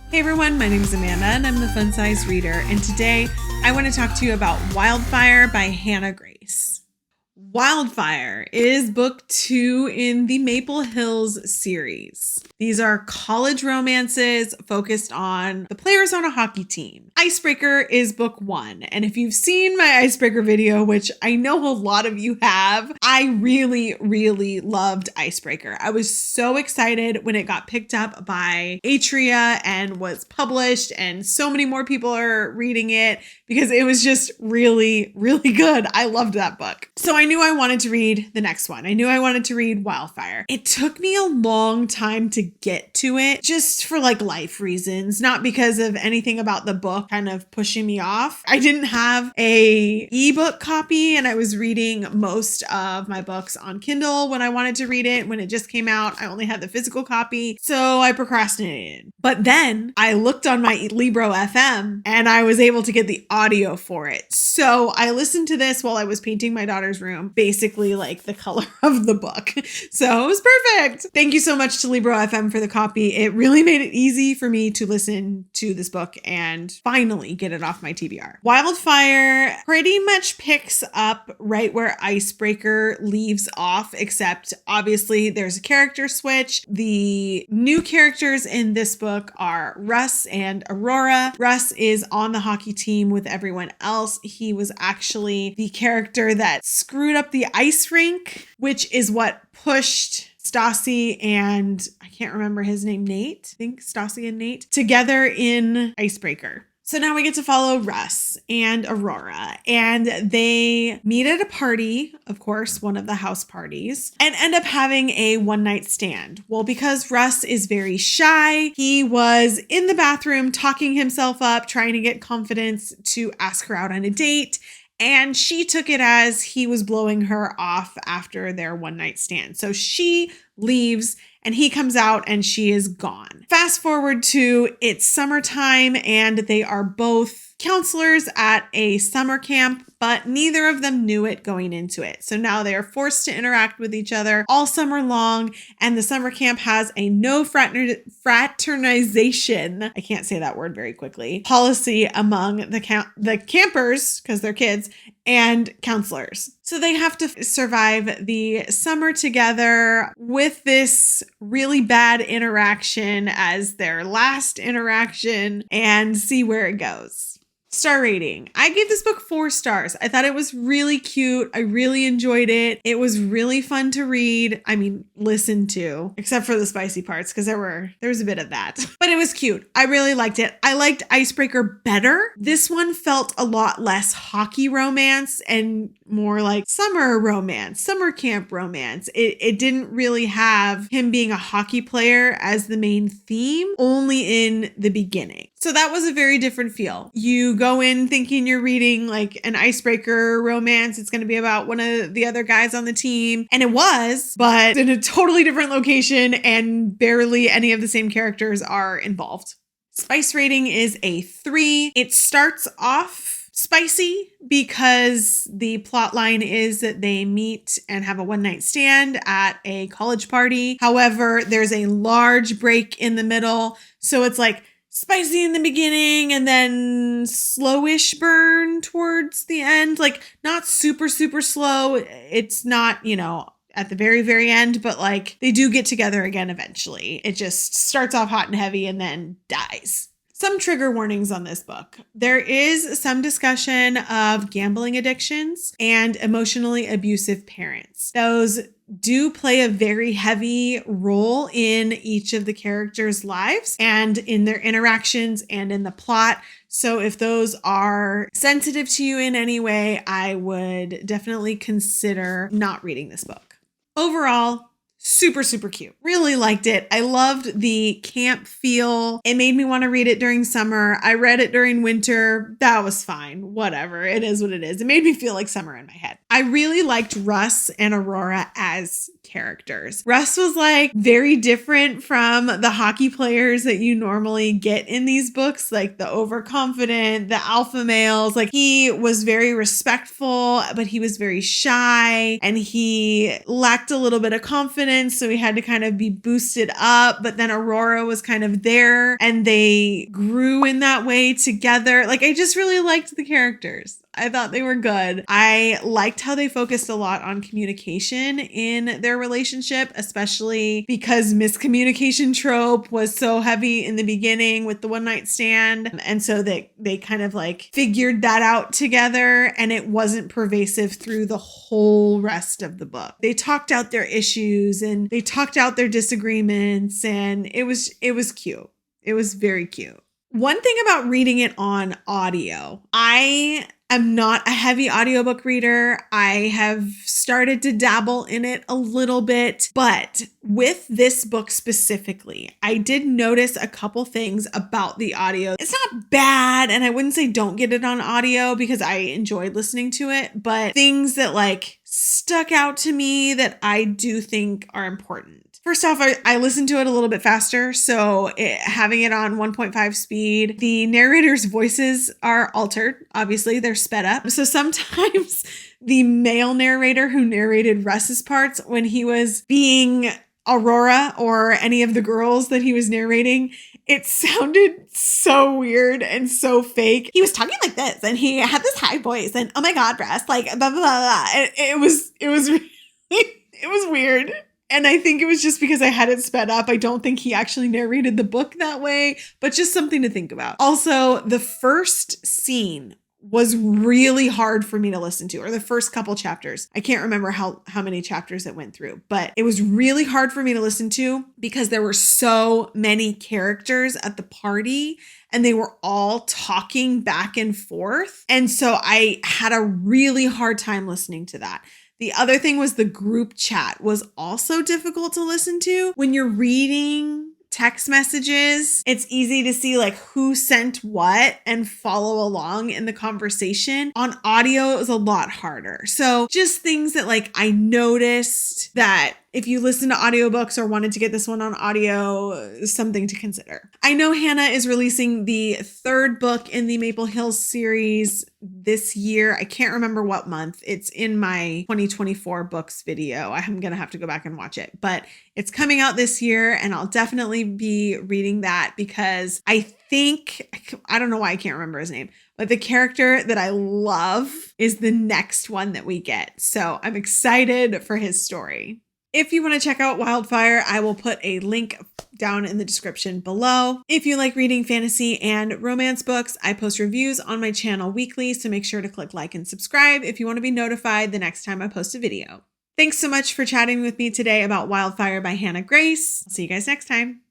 Hey everyone, my name is Amanda and I'm the Fun Size Reader, and today I want to talk to you about Wildfire by Hannah Grace. Wildfire is book 2 in the Maple Hills series. These are college romances focused on the players on a hockey team. Icebreaker is book 1, and if you've seen my Icebreaker video, which I know a lot of you have, I really loved Icebreaker. I was so excited when it got picked up by Atria and was published, and so many more people are reading it because it was just really good. I loved that book. So I knew I wanted to read the next one. I knew I wanted to read Wildfire. It took me a long time to get to it, just for life reasons, not because of anything about the book kind of pushing me off. I didn't have a ebook copy, and I was reading most of my books on Kindle when I wanted to read it. When it just came out, I only had the physical copy, so I procrastinated. But then I looked on my Libro FM and I was able to get the audio for it. So I listened to this while I was painting my daughter's room, basically like the color of the book. So it was perfect. Thank you so much to Libro FM for the copy. It really made it easy for me to listen to this book and finally get it off my TBR. Wildfire pretty much picks up right where Icebreaker leaves off, except obviously there's a character switch. The new characters in this book are Russ and Aurora. Russ is on the hockey team with everyone else. He was actually the character that screwed up the ice rink, which is what pushed Stassi and I can't remember his name, Nate. I think Stassi and Nate together in Icebreaker. So now we get to follow Russ and Aurora, and they meet at a party, of course, one of the house parties, and end up having a one-night stand. Well, because Russ is very shy, he was in the bathroom talking himself up, trying to get confidence to ask her out on a date. And she took it as he was blowing her off after their one-night stand. So she leaves and he comes out and she is gone. Fast forward to it's summertime and they are both counselors at a summer camp, but neither of them knew it going into it. So now they are forced to interact with each other all summer long, and the summer camp has a no fraternization, I can't say that word very quickly, policy among the campers, because they're kids, and counselors. So they have to survive the summer together with this really bad interaction as their last interaction and see where it goes. Star rating. I gave this book 4 stars. I thought it was really cute. I really enjoyed it. It was really fun to read. I mean, listen to, except for the spicy parts, because there was a bit of that. But it was cute. I really liked it. I liked Icebreaker better. This one felt a lot less hockey romance and more like summer romance, summer camp romance. It didn't really have him being a hockey player as the main theme, only in the beginning. So that was a very different feel. You go in thinking you're reading like an Icebreaker romance. It's going to be about one of the other guys on the team. And it was, but in a totally different location and barely any of the same characters are involved. Spice rating is a 3. It starts off spicy because the plot line is that they meet and have a one-night stand at a college party. However, there's a large break in the middle. So it's like spicy in the beginning and then slowish burn towards the end. Like not super slow. It's not, at the very end, but like they do get together again eventually. It just starts off hot and heavy and then dies. Some trigger warnings on this book. There is some discussion of gambling addictions and emotionally abusive parents. Those do play a very heavy role in each of the characters' lives and in their interactions and in the plot. So if those are sensitive to you in any way, I would definitely consider not reading this book. Overall, super cute. Really liked it. I loved the camp feel. It made me want to read it during summer. I read it during winter. That was fine. Whatever. It is what it is. It made me feel like summer in my head. I really liked Russ and Aurora as characters. Russ was like very different from the hockey players that you normally get in these books, like the overconfident, the alpha males. Like he was very respectful, but he was very shy and he lacked a little bit of confidence. So he had to kind of be boosted up. But then Aurora was kind of there and they grew in that way together. Like I just really liked the characters. I thought they were good. I liked how they focused a lot on communication in their relationship, especially because miscommunication trope was so heavy in the beginning with the one night stand. And so they kind of like figured that out together and it wasn't pervasive through the whole rest of the book. They talked out their issues and they talked out their disagreements and it was cute. It was very cute. One thing about reading it on audio, I'm not a heavy audiobook reader. I have started to dabble in it a little bit, but with this book specifically, I did notice a couple things about the audio. It's not bad, and I wouldn't say don't get it on audio because I enjoyed listening to it, but things that like stuck out to me that I do think are important. First off, I listened to it a little bit faster, so having it on 1.5 speed. The narrators' voices are altered. Obviously, they're sped up. So sometimes the male narrator who narrated Russ's parts when he was being Aurora or any of the girls that he was narrating, it sounded so weird and so fake. He was talking like this and he had this high voice and oh my God, Russ, like blah, blah, blah, blah. It was really, it was weird. And I think it was just because I had it sped up. I don't think he actually narrated the book that way, but just something to think about. Also, the first scene was really hard for me to listen to, or the first couple chapters. I can't remember how many chapters it went through, but it was really hard for me to listen to because there were so many characters at the party and they were all talking back and forth. And so I had a really hard time listening to that. The other thing was the group chat was also difficult to listen to. When you're reading text messages, it's easy to see like who sent what and follow along in the conversation. On audio, it was a lot harder. So just things that like I noticed that if you listen to audiobooks or wanted to get this one on audio, something to consider. I know Hannah is releasing the third book in the Maple Hills series this year. I can't remember what month. It's in my 2024 books video. I'm going to have to go back and watch it, but it's coming out this year and I'll definitely be reading that because I don't know why I can't remember his name, but the character that I love is the next one that we get. So I'm excited for his story. If you want to check out Wildfire, I will put a link down in the description below. If you like reading fantasy and romance books, I post reviews on my channel weekly, so make sure to click like and subscribe if you want to be notified the next time I post a video. Thanks so much for chatting with me today about Wildfire by Hannah Grace. I'll see you guys next time.